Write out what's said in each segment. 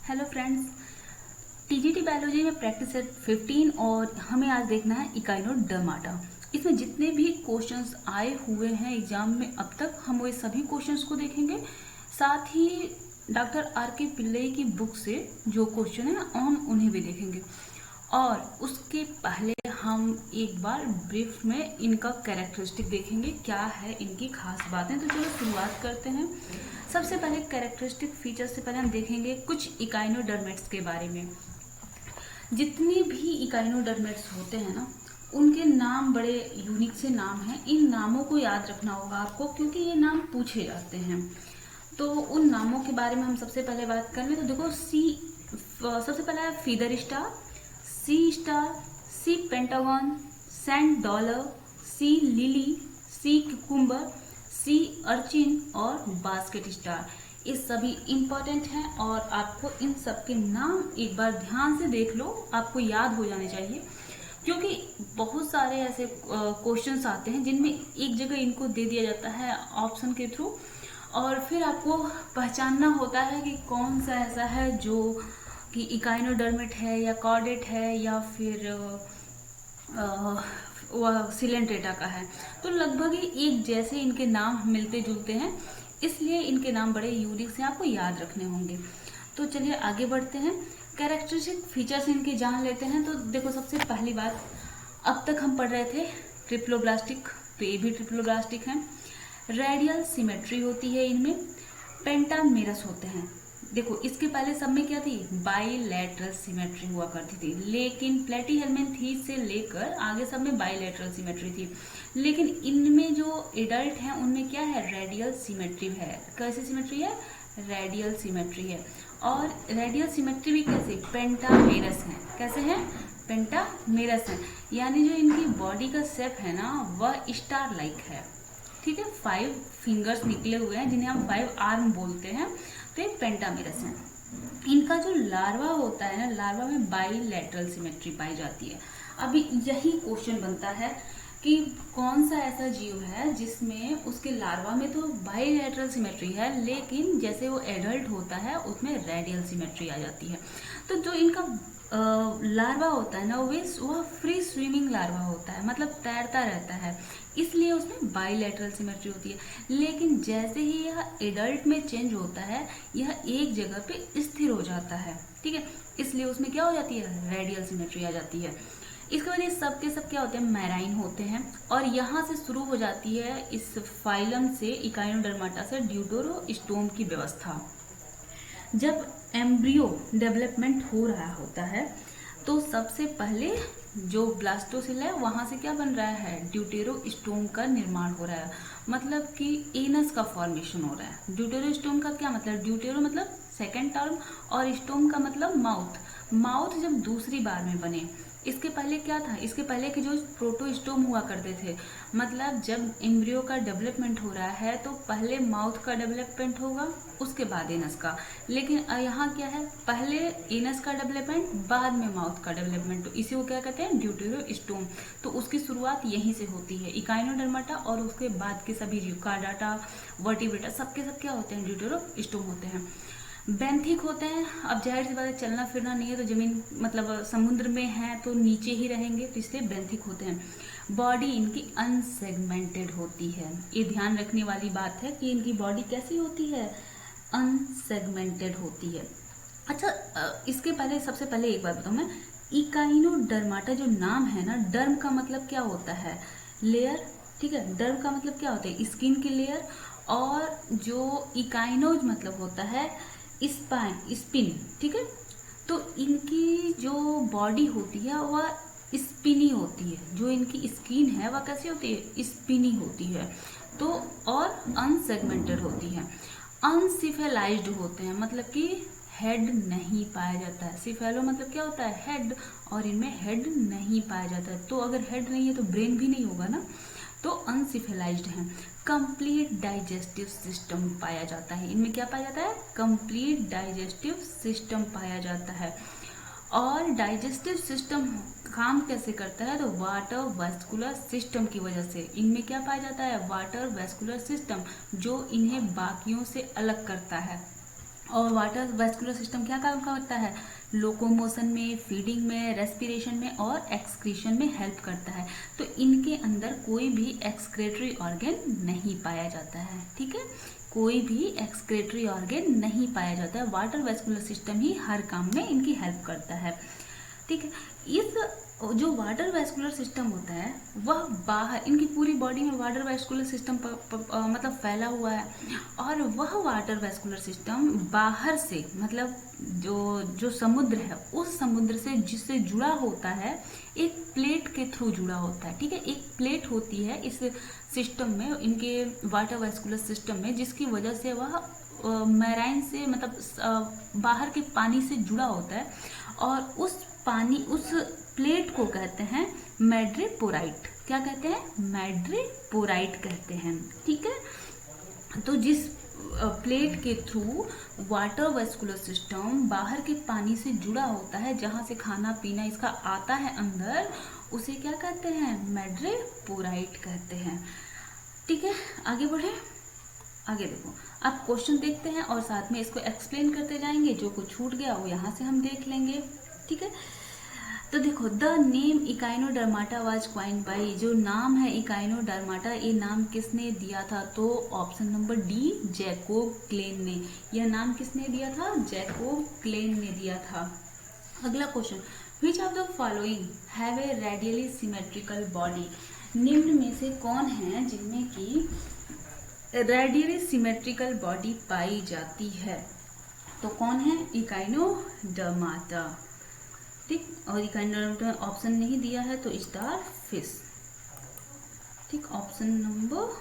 Hello friends, TGT biology में practice set 15 और हमें आज देखना है इकाइनोडर्माटा। इसमें जितने भी क्वेश्चंस आए हुए हैं एग्जाम में अब तक, हम वो सभी क्वेश्चंस को देखेंगे। साथ ही डॉक्टर आर के पिल्लई की बुक से जो क्वेश्चन है हम उन्हें भी देखेंगे। और उसके पहले हम एक बार ब्रीफ में इनका कैरेक्टरिस्टिक देखेंगे, क्या है इनकी खास बातें। तो चलो शुरुआत करते हैं। सबसे पहले कैरेक्टरिस्टिक फीचर्स से पहले हम देखेंगे कुछ इकाइनोडर्मेट्स के बारे में। जितने भी इकाइनोडर्मेट्स होते हैं ना, उनके नाम बड़े यूनिक से नाम हैं। इन नामों को याद रखना होगा आपको, क्योंकि ये नाम पूछे जाते हैं। तो उन नामों के बारे में हम सबसे पहले बात करें तो देखो, सबसे पहला है feather star, sea star, sea pentagon, sand dollar, sea lily, sea cucumber, sea urchin और बास्केट स्टार। ये सभी इम्पोर्टेंट हैं और आपको इन सब के नाम एक बार ध्यान से देख लो, आपको याद हो जाने चाहिए। क्योंकि बहुत सारे ऐसे क्वेश्चंस आते हैं जिनमें एक जगह इनको दे दिया जाता है ऑप्शन के थ्रू, और फिर आपको पहचानना होता है कि कौन सा ऐसा है जो कि इकाइनोडर्मिट है या कॉर्डेट है या फिर सिलेंट्रेटा का है। तो लगभग ही एक जैसे इनके नाम मिलते जुलते हैं, इसलिए इनके नाम बड़े यूनिक से आपको याद रखने होंगे। तो चलिए आगे बढ़ते हैं, कैरेक्टरिस्टिक फीचर्स इनके जान लेते हैं। तो देखो, सबसे पहली बात, अब तक हम पढ़ रहे थे ट्रिप्लोब्लास्टिक, तो ये भी ट्रिप्लोब्लास्टिक है। रेडियल सिमेट्री होती है इनमें, पेंटामेरस होते हैं। देखो, इसके पहले सब में क्या थी, बाइलैटरल सिमेट्री हुआ करती थी, लेकिन प्लेटीहेल्मिन्थीस से लेकर आगे सब में बाइलैटरल सिमेट्री थी। लेकिन इनमें जो एडल्ट हैं उनमें क्या है, रेडियल सिमेट्री है। कैसी सिमेट्री है, रेडियल सिमेट्री है। और रेडियल सिमेट्री भी कैसे, पेंटामेरस है। कैसे है, पेंटामेरस है। यानी जो इनकी बॉडी का शेप है ना, वह स्टार लाइक है। ठीक है, 5 फिंगर्स निकले हुए हैं जिन्हें हम 5 आर्म बोलते हैं। तो ये पेंटामेरस है। इनका जो लार्वा होता है ना, लार्वा में बाइलैटरल सिमेट्री पाई जाती है। अभी यही क्वेश्चन बनता है कि कौन सा ऐसा जीव है जिसमें उसके लार्वा में तो बाइलैटरल सिमेट्री है, लेकिन जैसे वो एडल्ट होता है उसमें रेडियल सिमेट्री आ जाती है। तो जो इनका लार्वा होता है ना, वह फ्री स्विमिंग लार्वा होता है, मतलब तैरता रहता है, इसलिए उसमें बाइलैटरल सिमेट्री होती है। लेकिन जैसे ही यह एडल्ट में चेंज होता है, यह एक जगह पे स्थिर हो जाता है। ठीक है, इसलिए उसमें क्या हो जाती है, रेडियल सिमेट्री आ जाती है। इसके बाद ये सब के सब क्या होते हैं, मैराइन होते हैं। और यहाँ से शुरू हो जाती है इस फाइलम से, इकाइनोडर्माटा से, ड्यूटेरोस्टोम की व्यवस्था। जब एम्ब्रियो डेवलपमेंट हो रहा होता है तो सबसे पहले जो ब्लास्टोसिल है वहां से क्या बन रहा है, ड्यूटेरोस्टोम का निर्माण हो रहा है। मतलब कि एनस का फॉर्मेशन हो रहा है। ड्यूटेरोस्टोम का क्या मतलब, ड्यूटेरो मतलब सेकेंड टर्म और स्टोम का मतलब माउथ। माउथ जब दूसरी बार में बने, इसके पहले क्या था, इसके पहले के जो प्रोटोस्टोम हुआ करते थे, मतलब जब एम्ब्रियो का डेवलपमेंट हो रहा है तो पहले माउथ का डेवलपमेंट होगा, उसके बाद एनस का। लेकिन यहाँ क्या है, पहले एनस का डेवलपमेंट, बाद में माउथ का डेवलपमेंट। तो इसी को क्या कहते हैं, ड्यूटेरोस्टोम। तो उसकी शुरुआत यहीं से होती है, इकाइनोडर्माटा, और उसके बाद के सभी जीव, कार्डाटा, वर्टिब्रेटा, सबके सब क्या होते हैं, ड्यूटेरोस्टोम होते हैं। बेंथिक होते हैं। अब जाहिर सी बात है, चलना फिरना नहीं है तो जमीन, मतलब समुद्र में है तो नीचे ही रहेंगे, तो इसलिए बेंथिक होते हैं। बॉडी इनकी अनसेगमेंटेड होती है। ये ध्यान रखने वाली बात है कि इनकी बॉडी कैसी होती है, अनसेगमेंटेड होती है। अच्छा, इसके पहले सबसे पहले एक बात बताऊँ मैं, इकाइनोडर्माटा जो नाम है ना, डर्म का मतलब क्या होता है, लेयर। ठीक है, डर्म का मतलब क्या होता है, स्किन की लेयर। और जो इकाइनोज मतलब होता है स्पिन। ठीक है, तो इनकी जो बॉडी होती है वह स्पिनी होती है। जो इनकी स्किन है वह कैसी होती है, स्पिनी होती है। तो और अनसेगमेंटेड होती है। अनसिफेलाइज्ड होते हैं, मतलब कि हेड नहीं पाया जाता है। सिफेलो मतलब क्या होता है, हेड, और इनमें हेड नहीं पाया जाता है। तो अगर हेड नहीं है तो ब्रेन भी नहीं होगा ना, तो अनसिफेलाइज्ड हैं। कंप्लीट डाइजेस्टिव सिस्टम पाया जाता है इनमें। क्या पाया जाता है, कंप्लीट डाइजेस्टिव सिस्टम पाया जाता है। और डाइजेस्टिव सिस्टम काम कैसे करता है, तो वाटर वेस्कुलर सिस्टम की वजह से। इनमें क्या पाया जाता है, वाटर वेस्कुलर सिस्टम, जो इन्हें बाकियों से अलग करता है। और वाटर वेस्कुलर सिस्टम क्या काम करता है, लोकोमोशन में, फीडिंग में, रेस्पिरेशन में और एक्सक्रीशन में हेल्प करता है। तो इनके अंदर कोई भी एक्सक्रेटरी ऑर्गन नहीं पाया जाता है, ठीक है, कोई भी एक्सक्रेटरी ऑर्गन नहीं पाया जाता है। वाटर वेस्कुलर सिस्टम ही हर काम में इनकी हेल्प करता है, ठीक है। इस जो वाटर वेस्कुलर सिस्टम होता है वह बाहर, इनकी पूरी बॉडी में वाटर वेस्कुलर सिस्टम मतलब फैला हुआ है, और वह वाटर वेस्कुलर सिस्टम बाहर से, मतलब जो समुद्र है उस समुद्र से जिससे जुड़ा होता है, एक प्लेट के थ्रू जुड़ा होता है, ठीक है। एक प्लेट होती है इस सिस्टम में, इनके वाटर वेस्कुलर सिस्टम में, जिसकी वजह से वह मैराइन से, मतलब बाहर के पानी से जुड़ा होता है, और उस प्लेट को कहते हैं मैड्रेपोराइट। क्या कहते हैं, मैड्रेपोराइट कहते हैं, ठीक है। तो जिस प्लेट के थ्रू वाटर वेस्कुलर सिस्टम बाहर के पानी से जुड़ा होता है, जहां से खाना पीना इसका आता है अंदर, उसे क्या कहते हैं, मैड्रेपोराइट कहते हैं, ठीक है। आगे बढ़े, आगे देखो, आप क्वेश्चन देखते हैं और साथ में इसको एक्सप्लेन करते जाएंगे। जो कुछ छूट गया वो यहाँ से हम देख लेंगे, ठीक है। तो देखो, the name Echinodermata was coined by, जो नाम है इकाइनोडर्माटा, ये नाम किसने दिया था, तो option number D, Jacob Klein ने। यह नाम किसने दिया था, जैकोब क्लेन ने दिया था। अगला question, which of the following have a radially symmetrical body, निम्न में से कौन है जिनमें की रेडियली सिमेट्रिकल बॉडी पाई जाती है, तो कौन है, इकाइनोडर्माटा, ठीक। और इकाइनोडर्माटा ऑप्शन नहीं दिया है तो स्टार फिश, ठीक, ऑप्शन नंबर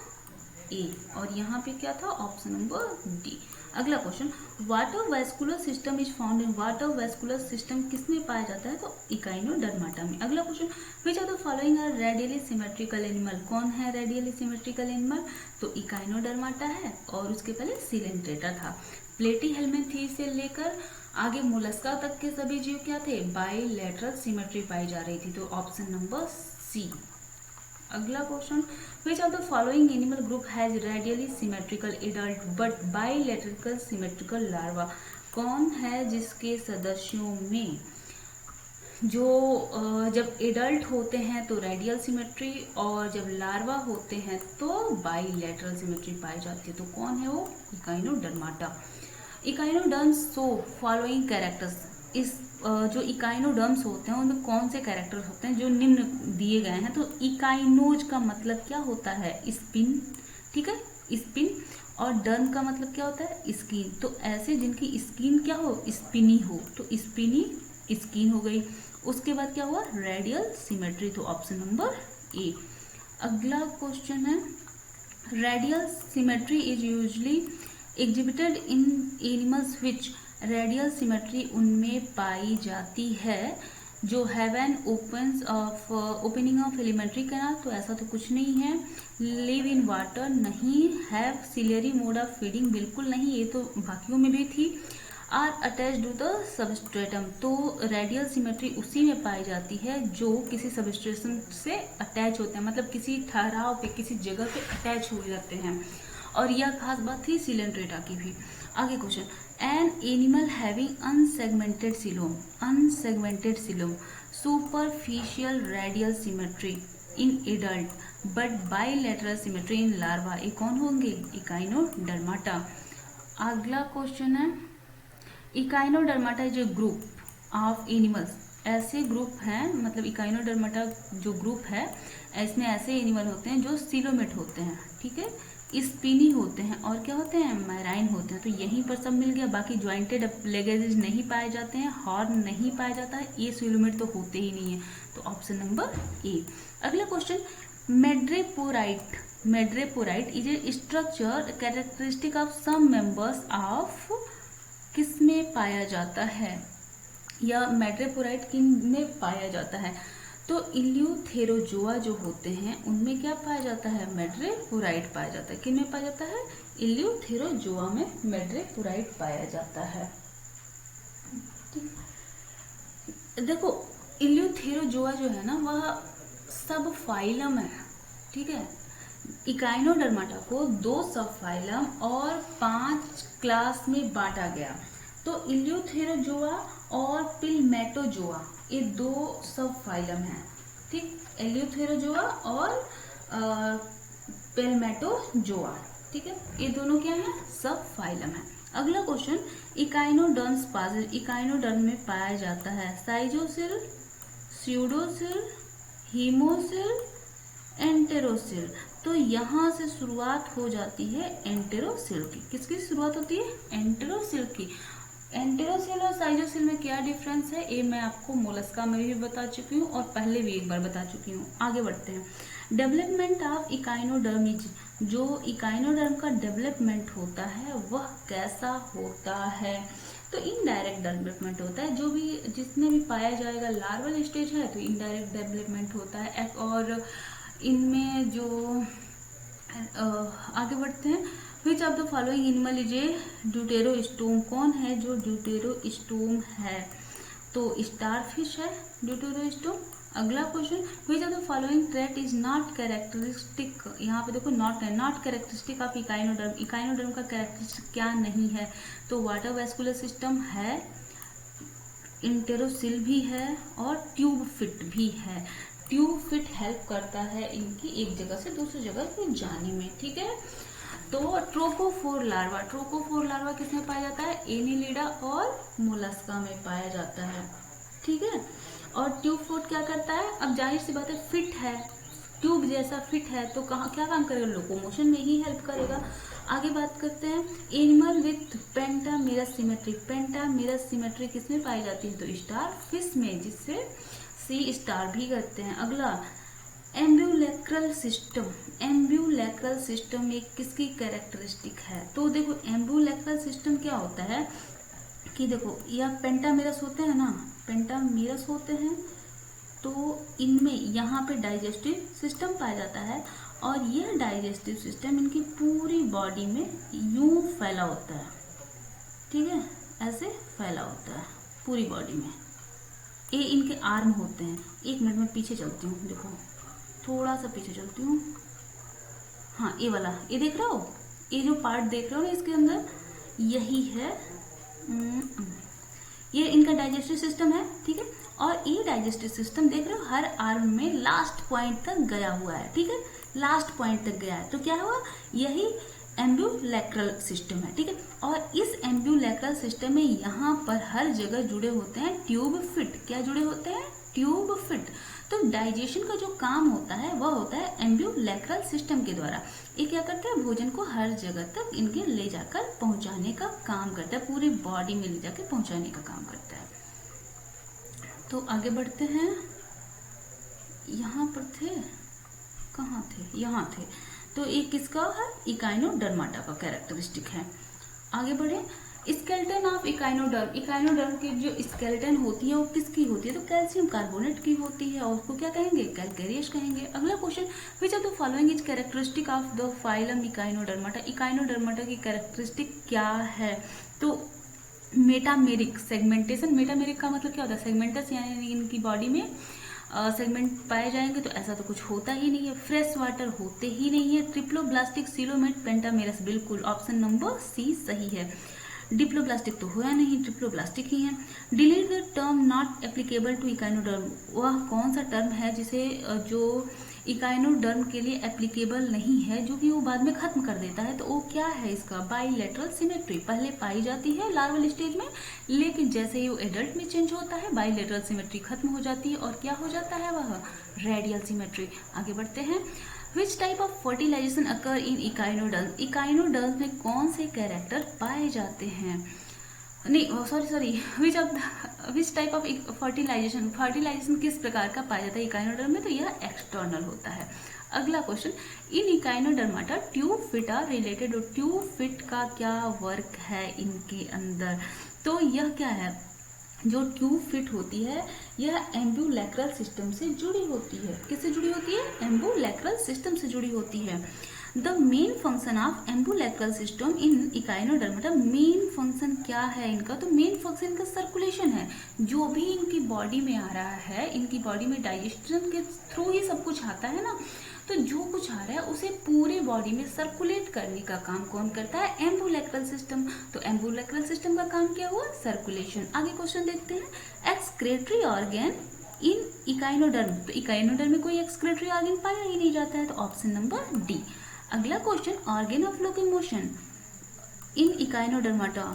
ए, और यहाँ पे क्या था, ऑप्शन नंबर डी। अगला question, water vascular system is found in, water vascular system किसमें पाया जाता है, तो इकाइनोडर्माटा में। अगला question, which of the following are radially symmetrical animal, कौन है रेडियली सिमेट्रिकल एनिमल, तो इकाइनोडर्माटा है, और उसके पहले सिलेंट्रेटा था। प्लेटी हेलमिंथी से लेकर आगे मोलस्का तक के सभी जीव क्या थे, बाइलेटरल सिमेट्री पाई जा रही थी, तो ऑप्शन नंबर सी। अगला question, which of the following animal group has radially symmetrical adult but bilateral symmetrical larva, कौन है जिसके सदस्यों में जो जब एडल्ट होते हैं तो रेडियल सिमेट्री, और जब लार्वा होते हैं तो बाइलेटरल सिमेट्री पाई जाती है, तो कौन है वो, Echinodermata. Echinoderms show following characters, इस जो इकाइनोडर्म्स होते हैं उनमें कौन से कैरेक्टर्स होते हैं जो निम्न दिए गए हैं, तो इकाइनोज का मतलब क्या होता है, स्पिन, ठीक है, स्पिन, और डर्म का मतलब क्या होता है, स्किन, तो ऐसे जिनकी स्किन क्या हो, स्पिनी हो, तो स्पिनी स्किन हो गई। उसके बाद क्या हुआ, रेडियल सिमेट्री, तो ऑप्शन नंबर ए। अगला क्वेश्चन है, radial symmetry is usually exhibited in animals which, radial symmetry उनमें पाई जाती है जो have an opening of alimentary canal, तो ऐसा तो कुछ नहीं है। लिव इन वाटर नहीं, have ciliary mode of feeding, बिल्कुल नहीं, ये तो बाकियों में भी थी। Are attached to the substratum, तो रेडियल सिमेट्री उसी में पाई जाती है जो किसी सबस्ट्रेटम से अटैच होते हैं, मतलब किसी ठहराव पे, किसी जगह पे अटैच हुए रहते हैं, और यह खास बात थी सिलेंट्रेटा की भी। आगे question, an animal having unsegmented coelom superficial radial symmetry in adult but bilateral symmetry in larva, ये कौन होंगे, इकाइनोडर्माटा। अगला क्वेश्चन है, Echinodermata is a group of animals, ऐसे ग्रुप हैं, मतलब इकाइनोडर्माटा जो ग्रुप है इसमें ऐसे एनिमल होते हैं जो सिलोमेट होते हैं, ठीक है, स्पिनी होते हैं, और क्या होते हैं, मैराइन होते हैं, तो यहीं पर सब मिल गया। बाकी ज्वाइंटेड लेगेज नहीं पाए जाते हैं, हॉर्न नहीं पाया जाता है, ये सिलोमेट तो होते ही नहीं है, तो ऑप्शन नंबर ए। अगला question, madreporite is a structure characteristic of some members of, किसमें पाया जाता है, या मैड्रेपोराइट किन में पाया जाता है, तो इल्यूथेरोजोआ जो होते हैं उनमें क्या पाया जाता है, मैड्रेपोराइट पाया जाता है। किन में पाया जाता है, इल्यूथेरोजोआ में मैड्रेपोराइट पाया जाता है। देखो, इल्यूथेरोजोआ जो है ना वह सब फाइलम है, ठीक है, इकाइनोडर्माटा को 2 सब फाइलम और 5 क्लास में बांटा गया। तो इल्यूथेरोजोआ और पिलमेटोजोआ ये 2 सब फाइलम हैं, ठीक। इल्यूथेरोजोआ और पिलमेटोजोआ, ठीक है, ये दोनों क्या है, सब फाइलम है। अगला क्वेश्चन, इकाइनोडर्म्स पाजिल इकाइनोडर्म में पाया जाता है साइजोसिल, स्यूडोसिल, हीमोसिल, एंटेरोसिल। तो यहाँ से शुरुआत हो जाती है एंटेरोसिल की। किसकी शुरुआत होती है, एंटेरोसिल की। एंटेरोसिल और साइजोसिल में क्या डिफरेंस है, ये मैं आपको मोलस्का में भी बता चुकी हूँ और पहले भी एक बार बता चुकी हूँ। आगे बढ़ते हैं। डेवलपमेंट ऑफ इकाइनोडर्म इज, जो इकाइनोडर्म का डेवलपमेंट होता है वह कैसा होता है, तो इनडायरेक्ट डेवलपमेंट होता है। जो भी जिसमें भी पाया जाएगा लार्वल स्टेज है तो इनडायरेक्ट डेवलपमेंट होता है। और इनमें जो आगे बढ़ते हैं, विच of the following animal is a deuterostome, कौन है जो ड्यूटेरोस्टोम है, तो स्टारफिश है ड्यूटेरोस्टोम। अगला question, which of the following trait is not characteristic, यहाँ पे देखो नॉट है, not characteristic of echinoderm, echinoderm का कैरेक्टरिस्टिक क्या नहीं है, तो वाटर वैस्कुलर सिस्टम है, इंटेरोसिल भी है और ट्यूब फिट भी है। ट्यूब फिट हेल्प करता है इनकी एक जगह से दूसरी जगह पे जाने में, ठीक है। तो ट्रोकोफोर लार्वा, ट्रोकोफोर लार्वा किसमें पाया जाता है, एनिलिडा और मोलस्का में पाया जाता है, ठीक है। और ट्यूब फुट क्या करता है, अब जाहिर सी बात है फिट है, ट्यूब जैसा फिट है तो कहाँ क्या काम करेगा, लोकोमोशन में ही हेल्प करेगा। आगे बात करते हैं, animal with pentamerous symmetry, pentamerous symmetry किसमें पाई जाती है, तो स्टार फिश में, जिससे सी स्टार भी करते हैं। अगला, एम्ब्यूलेक्रल सिस्टम, एम्ब्यूलेक्रल सिस्टम एक किसकी कैरेक्टरिस्टिक है, तो देखो एम्ब्यूलेक्रल सिस्टम क्या होता है कि देखो यह पेंटामेरस होते हैं ना, पेंटामेरस होते हैं तो इनमें यहाँ पे डाइजेस्टिव सिस्टम पाया जाता है और यह डाइजेस्टिव सिस्टम इनकी पूरी बॉडी में यूं फैला होता है, ठीक है, ऐसे फैला होता है पूरी बॉडी में। ये इनके आर्म होते हैं। एक मिनट में पीछे चलती हूँ, देखो थोड़ा सा पीछे चलती हूँ, हाँ ये वाला, ये देख रहे हो, ये जो पार्ट देख रहे हो ना इसके अंदर, यही है, ये इनका डाइजेस्टिव सिस्टम है, ठीक है। और ये डाइजेस्टिव सिस्टम देख रहे हो हर आर्म में लास्ट पॉइंट तक गया हुआ है, ठीक है, लास्ट पॉइंट तक गया है, तो क्या हुआ, यही एम्ब्यूलेक्रल सिस्टम है, ठीक है। और इस एम्ब्यूलेक्रल सिस्टम में यहाँ पर हर जगह जुड़े होते हैं ट्यूब फिट, क्या जुड़े होते हैं, ट्यूब फिट। तो डाइजेशन का जो काम होता है वह होता है एम्ब्यूलेक्रल सिस्टम के द्वारा। ये क्या करता है, भोजन को हर जगह तक इनके ले जाकर पहुंचाने का काम करता है, पूरी बॉडी में ले जाकर पहुंचाने का काम करता है। तो आगे बढ़ते हैं, यहाँ पर थे, कहाँ थे, यहाँ थे। तो ये किसका है, इकाइनोडर्माटा का कैरेक्टरिस्टिक है। आगे बढ़े, स्केलेटन ऑफ इकाइनोडर्म, इकाइनोडर्म की जो स्केलेटन होती है वो किसकी होती है, तो कैल्शियम कार्बोनेट की होती है और उसको क्या कहेंगे, कैल्केरियस कहेंगे। अगला question, which of the following is characteristic of the phylum Echinodermata, Echinodermata की कैरेक्टरिस्टिक क्या है, तो मेटामेरिक सेगमेंटेशन, मेटामेरिक का मतलब क्या होता है, सेगमेंटस, यानी इनकी बॉडी में सेगमेंट पाए जाएंगे, तो ऐसा तो कुछ होता ही नहीं है। फ्रेश वाटर होते ही नहीं है। ट्रिप्लोब्लास्टिक, सिलोमेट, पेंटामेरस, बिल्कुल ऑप्शन नंबर सी सही है। डिप्लोब्लास्टिक तो हुआ नहीं, ट्रिप्लोब्लास्टिक ही है। Delete the term not applicable to echinoderm, वह कौन सा टर्म है जिसे जो इकाइनोडर्म के लिए एप्लीकेबल नहीं है, जो कि वो बाद में खत्म कर देता है, तो वो क्या है इसका, बाइलेटरल सिमेट्री। पहले पाई जाती है लार्वल स्टेज में, लेकिन जैसे ही वो एडल्ट में चेंज होता है बाइलेटरल सिमेट्री खत्म हो जाती है और क्या हो जाता है, वह रेडियल सिमेट्री। आगे बढ़ते हैं, which type of fertilization occur in echinoderm, echinoderm में कौन से कैरेक्टर पाए जाते हैं, नहीं sorry, which type of fertilization, fertilization किस प्रकार का पाया जाता है इकाइनोडर्म में, तो यह एक्सटर्नल होता है। अगला question, in Echinodermata tube feet are related, tube feet का क्या वर्क है इनके अंदर, तो यह क्या है, जो ट्यूब फिट होती है यह एम्ब्यूलेक्रल सिस्टम से जुड़ी होती है। किससे जुड़ी होती है, एम्ब्यूलेक्रल सिस्टम से जुड़ी होती है। The main function of ambulacral system in Echinodermata, main function क्या है इनका, तो मेन फंक्शन इनका सर्कुलेशन है। जो भी इनकी बॉडी में आ रहा है, इनकी बॉडी में डाइजेशन के थ्रू ही सब कुछ आता है ना, तो जो कुछ आ रहा है उसे पूरे बॉडी में सर्कुलेट करने का काम कौन करता है? Ambulacral system. तो एम्बुलेक्रल सिस्टम का काम क्या हुआ? सर्कुलेशन। आगे क्वेश्चन देखते हैं, एक्सक्रीटरी ऑर्गन इन इकाइनोडर्म। तो इकाइनोडर्म में कोई एक्सक्रीटरी ऑर्गन पाया ही नहीं जाता है, तो ऑप्शन नंबर डी। अगला question, organ of locomotion in Echinodermata.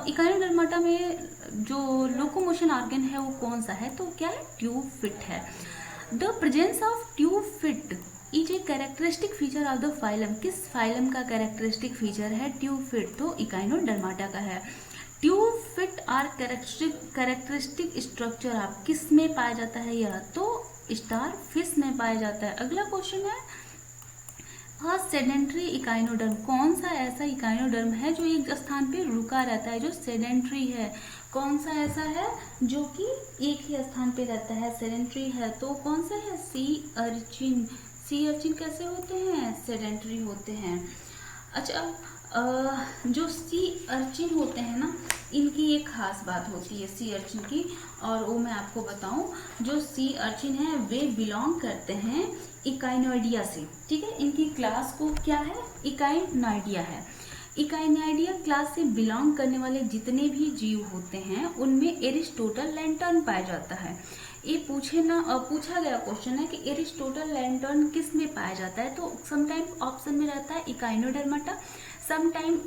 Echinodermata में जो लोकोमोशन ऑर्गन है वो कौन सा है? तो क्या है? ट्यूब फिट है। The presence of tube feet is a characteristic feature of the phylum. किस फाइलम का कैरेक्टरिस्टिक फीचर है ट्यूब फिट? तो इकाइनोडर्माटा का है। Tube feet are characteristic structure आप किस में पाया जाता है? यह तो स्टार फिश में पाया जाता है। अगला क्वेश्चन है, सेडेंट्री इकाइनोडर्म। कौन सा ऐसा इकाइनोडर्म है जो एक स्थान पे रुका रहता है, जो सेडेंट्री है? कौन सा ऐसा है जो कि एक ही स्थान पे रहता है, सेडेंट्री है? तो कौन सा है? Sea urchin. सी अर्चिन कैसे होते हैं? सेडेंट्री होते हैं। अच्छा, जो सी अर्चिन होते हैं ना, इनकी एक खास बात होती है सी अर्चिन की, और वो मैं आपको बताऊं। जो सी अर्चिन है वे बिलोंग करते हैं इकाइनोइडिया से, ठीक है। इनकी क्लास को क्या है? इकाइनोइडिया है। इकाइनोइडिया क्लास से बिलोंग करने वाले जितने भी जीव होते हैं उनमें एरिस्टोटल लैंटर्न पाया जाता है। ये पूछा गया क्वेश्चन है कि एरिस्टोटल लैंटर्न किस में पाया जाता है? तो समटाइम ऑप्शन में रहता है इकाइनोडर्माटा, समटाइम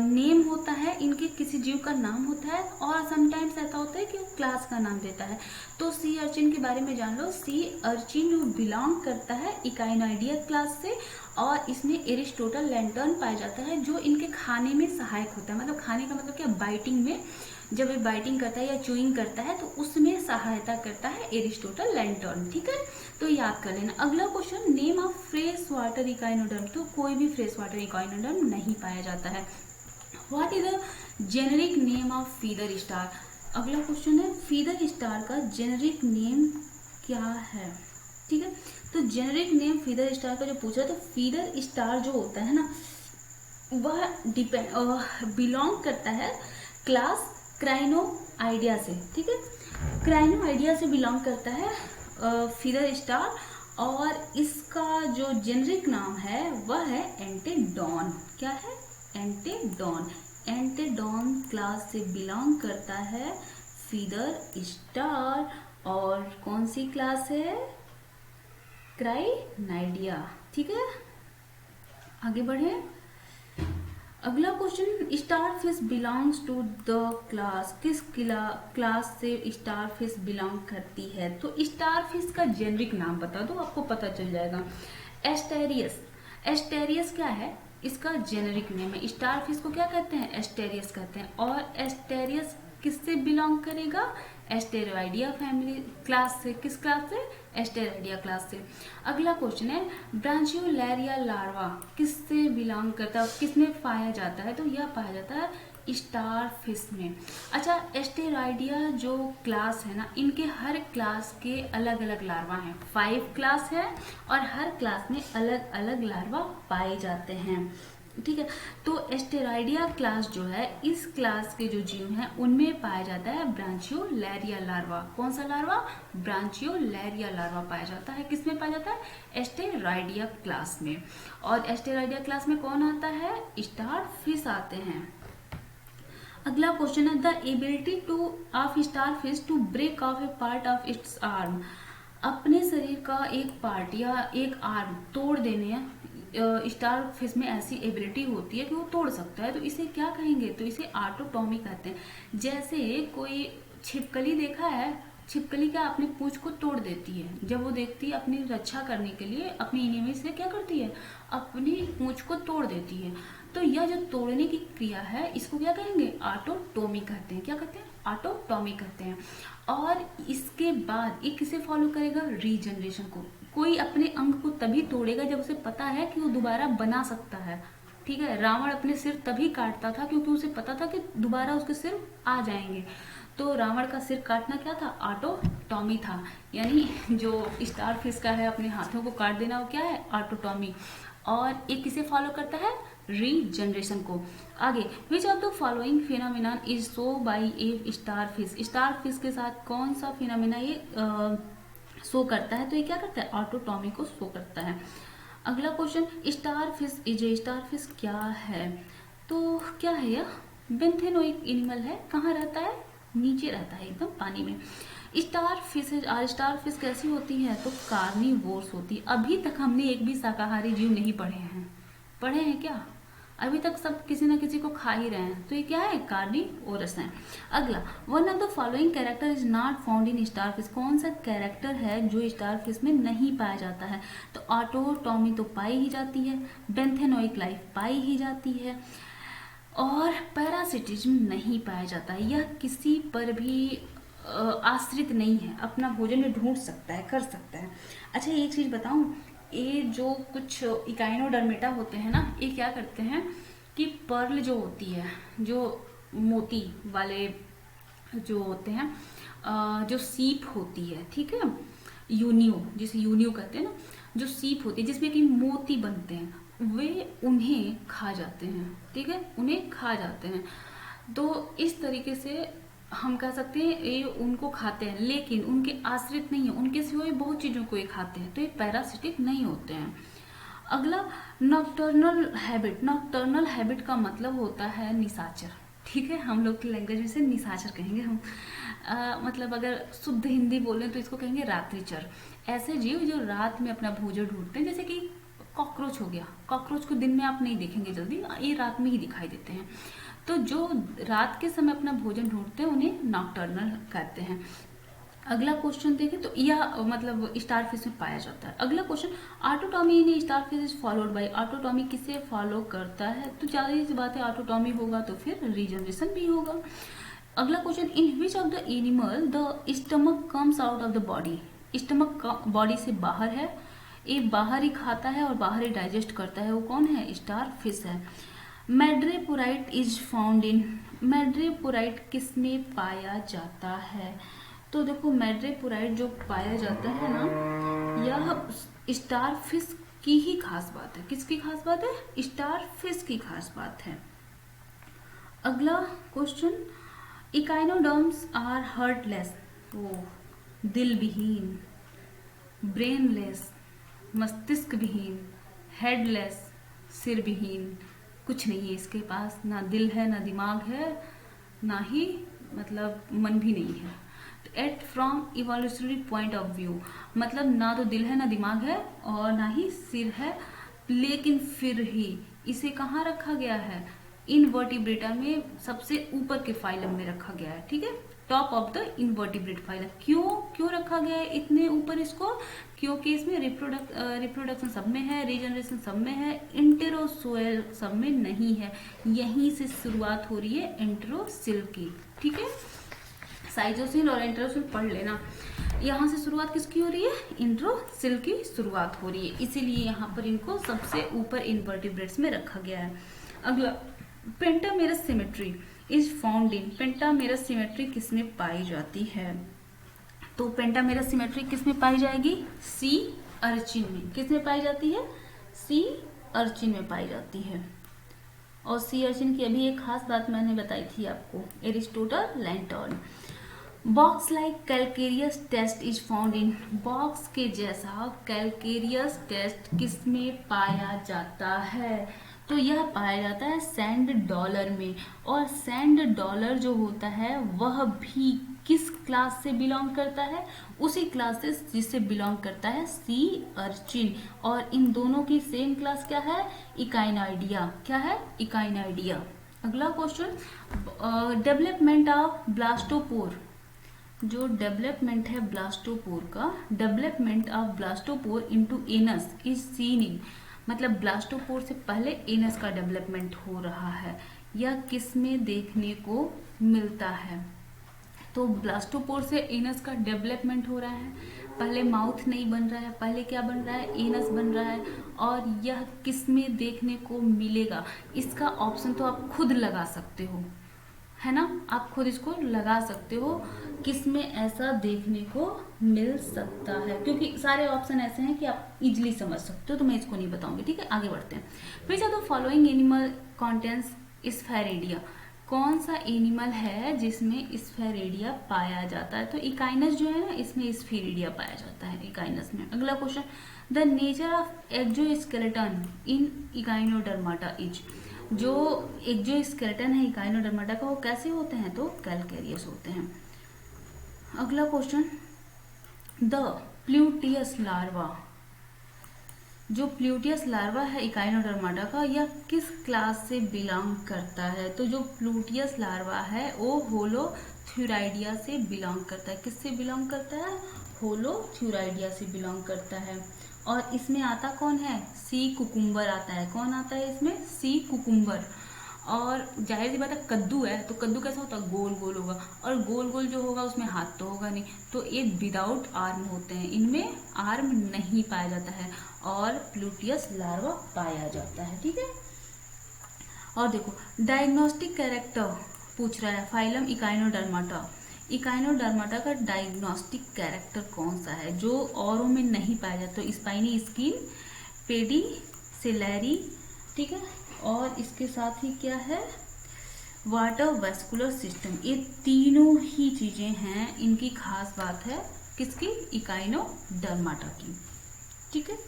नेम होता है, इनके किसी जीव का नाम होता है, और समटाइम्स ऐसा होता है कि वो क्लास का नाम देता है। तो सी अर्चिन के बारे में जान लो। सी अर्चिन बिलोंग करता है इकाइनोइडिया क्लास से, और इसमें एरिस्टोटल लैंटर्न पाया जाता है जो इनके खाने में सहायक होता है। मतलब खाने का मतलब क्या? बाइटिंग में, जब ये बाइटिंग करता है या चूइंग करता है तो उसमें सहायता करता है एरिस्टोटल लैंटर्न, ठीक है। तो याद कर लेना। अगला question, name of fresh water echinoderm. तो कोई भी फ्रेश वाटर इकाइनोडर्म नहीं पाया जाता है। What is the generic name of feather star. अगला क्वेश्चन है, फीदर स्टार का जेनेरिक नेम क्या है, ठीक है। तो जेनेरिक नेम फीदर स्टार का जो पूछा, तो फीदर स्टार जो होता है ना, वह बिलोंग करता है क्लास क्राइनोआइडिया से, ठीक है। क्राइनोआइडिया से बिलोंग करता है फीदर स्टार, और इसका जो जेनेरिक नाम है वह है एंटेडॉन। क्या है? एंटेडॉन। एंटेडॉन क्लास से बिलोंग करता है फीदर स्टार, और कौन सी क्लास है? क्राइनाइडिया, ठीक है। आगे बढ़े। अगला question, starfish belongs to the class. किस क्लास से स्टार फिश बिलोंग करती है? तो स्टार फिश का जेनेरिक नाम बता दो, आपको पता चल जाएगा। एस्टेरियस। एस्टेरियस क्या है? इसका जेनेरिक नेम है। स्टार फिश को क्या कहते हैं? एस्टेरियस कहते हैं। और एस्टेरियस किससे बिलोंग करेगा? एस्टेरॉइडिया फैमिली क्लास से। किस क्लास से? एस्टेरॉइडिया क्लास से। अगला क्वेश्चन है, ब्रांचियोलैरिया लार्वा किससे बिलोंग करता है, किसमें पाया जाता है? तो यह पाया जाता है स्टार फिश में। अच्छा, एस्टेरॉइडिया जो क्लास है ना, इनके हर क्लास के अलग अलग लार्वा हैं। 5 क्लास है और हर क्लास में अलग अलग लार्वा पाए जाते हैं, ठीक है। तो एस्टेरॉइडिया क्लास जो है, इस क्लास के जो जीव हैं उनमें पाया जाता है ब्रांचियोलैरिया लार्वा। कौन सा लार्वा? ब्रांचियोलैरिया लार्वा पाया जाता है। किसमें पाया जाता है? एस्टेरॉइडिया क्लास में। और एस्टेरॉइडिया क्लास में कौन आता है? स्टार फिश आते हैं। अगला क्वेश्चन है, the ability of starfish to break off a part of its arm. अपने शरीर का एक पार्ट या एक आर्म तोड़ देने, स्टार फिश में ऐसी एबिलिटी होती है कि वो तोड़ सकता है। तो इसे क्या कहेंगे? तो इसे ऑटोटॉमी कहते हैं। जैसे कोई छिपकली देखा है, छिपकली क्या अपनी पूंछ को तोड़ देती है। जब वो देखती है अपनी रक्षा करने के लिए अपनी इनेमी से क्या करती है? अपनी पूंछ को तोड़ देती है। तो यह जो तोड़ने की क्रिया है इसको क्या कहेंगे? ऑटोटॉमी कहते हैं। क्या कहते हैं? ऑटोटॉमी कहते हैं। और इसके बाद ये किसे फॉलो करेगा? रीजनरेशन को। कोई अपने अंग को तभी तोड़ेगा जब उसे पता है कि वो दोबारा बना सकता है, ठीक है। रावण अपने सिर तभी काटता था क्योंकि उसे पता था कि दोबारा उसके सिर आ जाएंगे। तो रावण का सिर काटना क्या था? ऑटोटॉमी था। यानी जो स्टार फिश का है अपने हाथों को काट देना, वो क्या है? ऑटोटॉमी। और ये किसे फॉलो करता है? रीजनरेशन को। आगे, विच of the following phenomena is show by A star fish. Star fish के साथ कौन सा फिनोमिना ये शो करता है, तो ये क्या करता है, ऑटोटॉमी को शो करता है। अगला question, star fish is a, star fish क्या है, तो क्या है यह बेंथेनोइक एनिमल है। कहाँ रहता है, नीचे रहता है एकदम पानी में। Starfish are, starfish कैसी होती है, तो कार्निवोर्स होती है। अभी तक हमने एक भी शाकाहारी जीव नहीं पढ़े हैं क्या, अभी तक सब किसी ना किसी को खा ही रहे हैं, तो ये क्या है, कार्निवोरस है। अगला, one of the following character is not found in star fish, कौन सा कैरेक्टर है जो स्टार फिश में नहीं पाया जाता है, तो ऑटोटॉमी तो पाई ही जाती है, बेंथेनोइक लाइफ पाई ही जाती है, और पैरासिटिज्म नहीं पाया जाता है। यह किसी पर भी आश्रित नहीं है, अपना भोजन में ढूंढ सकता है, कर सकता है। अच्छा एक चीज बताऊं, ये जो कुछ इकाइनोडर्मेटा होते हैं ना, ये क्या करते हैं कि पर्ल जो होती है, जो मोती वाले जो होते हैं, जो सीप होती है, ठीक है, यूनियो, जिसे यूनियो कहते हैं ना, जो सीप होती है जिसमें कि मोती बनते हैं, वे उन्हें खा जाते हैं, ठीक है, उन्हें खा जाते हैं। तो इस तरीके से हम कह सकते हैं ये उनको खाते हैं, लेकिन उनके आश्रित नहीं है, उनके सिवाय बहुत चीजों को ये खाते हैं, तो ये पैरासिटिक नहीं होते हैं। अगला, नॉक्टर्नल हैबिट, नॉक्टर्नल हैबिट का मतलब होता है निशाचर, ठीक है, हम लोग की लैंग्वेज में से निशाचर कहेंगे हम। मतलब अगर शुद्ध हिंदी बोलें तो इसको कहेंगे रात्रिचर। ऐसे जीव जो रात में अपना भोजन ढूंढते हैं, जैसे कि कॉकरोच हो गया, कॉकरोच को दिन में आप नहीं देखेंगे जल्दी, ये रात में ही दिखाई देते हैं। तो जो रात के समय अपना भोजन ढूंढते हैं उन्हें नॉक्टर्नल कहते हैं। अगला क्वेश्चन देखें तो यह मतलब स्टार फिश में पाया जाता है। अगला question, autotomy in star fish is followed by, autotomy किसे फॉलो करता है, तो जाहिर सी बात है ऑटोटॉमी होगा तो फिर रीजनरेशन भी होगा। अगला question, in which of the animal the stomach comes out of the body, stomach body से बाहर है, ये बाहर ही खाता है और बाहर ही डाइजेस्ट करता है, वो कौन है, स्टार फिश है। मैड्रेपोराइट इज फाउंड इन, मैड्रेपोराइट किसमें पाया जाता है, तो देखो मैड्रेपोराइट जो पाया जाता है ना, यह स्टार फिश की ही खास बात है। किसकी खास बात है, स्टार फिश की खास बात है। अगला क्वेश्चन, इकाइनोडर्म्स आर हार्टलेस, तो दिल विहीन, ब्रेनलेस, मस्तिष्क विहीन, हेडलेस, सिर विहीन, कुछ नहीं है इसके पास, ना दिल है, ना दिमाग है, ना ही मतलब मन भी नहीं है। At from evolutionary point of view, मतलब ना तो दिल है, ना दिमाग है, और ना ही सिर है, लेकिन फिर ही इसे कहाँ रखा गया है, इनवर्टिब्रेटा में सबसे ऊपर के फाइलम में रखा गया है, ठीक है, top of the invertebrate phylum. क्यों रखा गया है इतने ऊपर इसको, क्योंकि इसमें रिप्रोडक्शन सब में है, रीजनरेशन सब में है, इंटेरोसोयल सब में नहीं है। यहीं से शुरुआत हो रही है एंटेरोसिल की, ठीक है, साइजोसिल और एंटेरोसिल पढ़ लेना। यहाँ से शुरुआत किसकी हो रही है, इंट्रोसिल की शुरुआत हो रही है, इसीलिए यहाँ पर इनको सबसे ऊपर इनवर्टिब्रेट्स में रखा गया है। अगला, pentamerous symmetry is found in, pentamerous symmetry किसमें पाई जाती है, तो पेंटामेरस सिमेट्री किसमें पाई जाएगी, सी अर्चिन में। किसमें पाई जाती है, सी अर्चिन में पाई जाती है। और सी अर्चिन की अभी एक खास बात मैंने बताई थी आपको, Aristotle lantern. Box like calcareous test is found in, box के जैसा कैलकेरियस टेस्ट किसमें पाया जाता है, तो यह पाया जाता है सैंड डॉलर में। और सैंड डॉलर जो होता है वह भी किस क्लास से बिलोंग करता है, उसी क्लास से जिससे बिलोंग करता है सी अर्चिन। और इन दोनों की सेम क्लास क्या है, इकाइनॉइडिया। क्या है, इकाइनॉइडिया। अगला क्वेश्चन, डेवलपमेंट ऑफ ब्लास्टोपोर, जो डेवलपमेंट है ब्लास्टोपोर का, development of blastopore into anus is seen in, मतलब ब्लास्टोपोर से पहले एनस का डेवलपमेंट हो रहा है, यह किस में देखने को मिलता है, तो ब्लास्टोपोर से एनस का डेवलपमेंट हो रहा है, पहले माउथ नहीं बन रहा है, पहले क्या बन रहा है, एनस बन रहा है। और यह किस में देखने को मिलेगा, इसका ऑप्शन तो आप खुद लगा सकते हो, है ना, आप खुद इसको लगा सकते हो किस में ऐसा देखने को मिल सकता है, क्योंकि सारे ऑप्शन ऐसे हैं कि आप इजीली समझ सकते हो, तो मैं इसको नहीं बताऊंगी, ठीक है। आगे बढ़ते हैं। Which are the following animal contents sphaeridia, कौन सा एनिमल है जिसमें स्फेरेडिया पाया जाता है? तो इकाइनस जो है ना, इसमें स्फेरेडिया पाया जाता है, इकाइनस में। अगला question, the nature of exoskeleton in Echinodermata is. जो एक्सोस्केलेटन है इकाइनोडर्माटा का, वो कैसे होते हैं? तो कैलकेरियस होते हैं। अगला क्वेश्चन, द प्लूटियस लार्वा, जो प्लूटियस लार्वा है इकाइनोडर्माटा का, यह किस क्लास से बिलोंग करता है? तो जो प्लूटियस लार्वा है वो होलोथ्यूराइडिया से बिलोंग करता है। किससे बिलोंग करता है? होलोथ्यूराइडिया से बिलोंग करता है। और इसमें आता कौन है? सी कुकुम्बर आता है। कौन आता है इसमें? Sea cucumber. और जाहिर सी बात है, कद्दू है तो कद्दू कैसा होता है? गोल गोल होगा, और गोल गोल जो होगा उसमें हाथ तो होगा नहीं, तो ये विदाउट आर्म होते हैं, इनमें आर्म नहीं पाया जाता है और प्लूटियस लार्वा पाया जाता है। ठीक है। और देखो, डायग्नोस्टिक कैरेक्टर पूछ रहा है, फाइलम इकाइनोडर्माटा। इकाइनोडर्माटा का डायग्नोस्टिक कैरेक्टर कौन सा है जो औरों में नहीं पाया जाता? तो स्पाइनी स्किन, पेडिसेलरी, ठीक है, और इसके साथ ही क्या है? Water vascular system. ये तीनों ही चीजें हैं, इनकी खास बात है किसकी? इकाइनोडर्माटा की। ठीक है।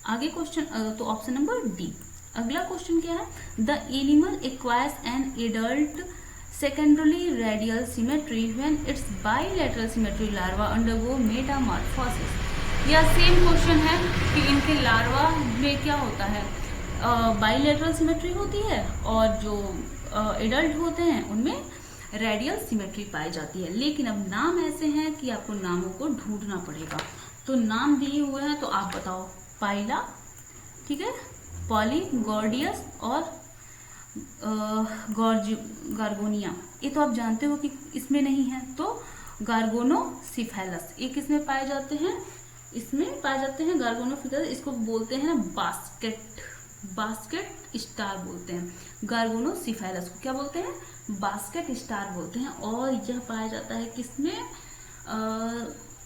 आगे क्वेश्चन, तो ऑप्शन नंबर डी। अगला क्वेश्चन क्या है? The animal acquires an adult secondary radial symmetry when it's bilateral symmetry larva undergo Metamorphosis. यह सेम क्वेश्चन है कि इनके लार्वा में क्या होता है? बाइलेटरल सिमेट्री होती है, और जो एडल्ट होते हैं उनमें रेडियल सिमेट्री पाई जाती है। लेकिन अब नाम ऐसे हैं कि आपको नामों को ढूंढना पड़ेगा। तो नाम दिए हुए हैं, तो आप बताओ। पाइला, ठीक है, पॉलीगॉर्डियस और गार्गोनिया। ये तो आप जानते हो कि इसमें नहीं है। तो गार्गोनोसिफेलस, ये किसमें पाए जाते हैं? इसमें पाए जाते हैं गार्गोनोसिफेलस। इसको बोलते हैं ना बास्केट स्टार बोलते हैं। गार्गोनोसिफेलस को क्या बोलते हैं? बास्केट स्टार बोलते हैं। और यह पाया जाता है किसमें?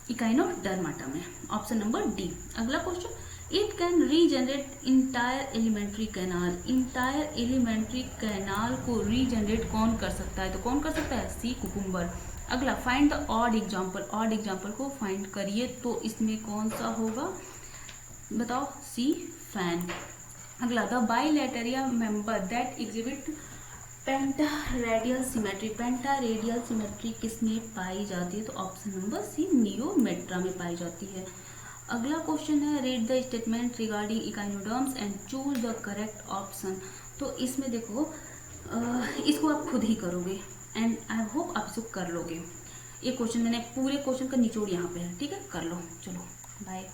इकाइनोडर्माटा में। Option number D. अगला question, it can regenerate entire alimentary canal. Entire alimentary canal को रीजनरेट कौन कर सकता है? तो कौन कर सकता है? Sea cucumber. अगला, find the odd example. Odd example को फाइंड करिए, तो इसमें कौन सा होगा? बताओ। Sea fan. अगला, the bilateria member that exhibit pentaradial symmetry. Pentaradial symmetry किसमें पाई जाती है? तो ऑप्शन नंबर सी, नियोमेट्रा में पाई जाती है। अगला क्वेश्चन है, read the statement regarding echinoderms and choose the correct option. तो इसमें देखो, इसको आप खुद ही करोगे एंड आई होप आप इसको कर लोगे। ये क्वेश्चन मैंने पूरे क्वेश्चन का निचोड़ यहाँ पे है, ठीक है, कर लो। चलो बाय।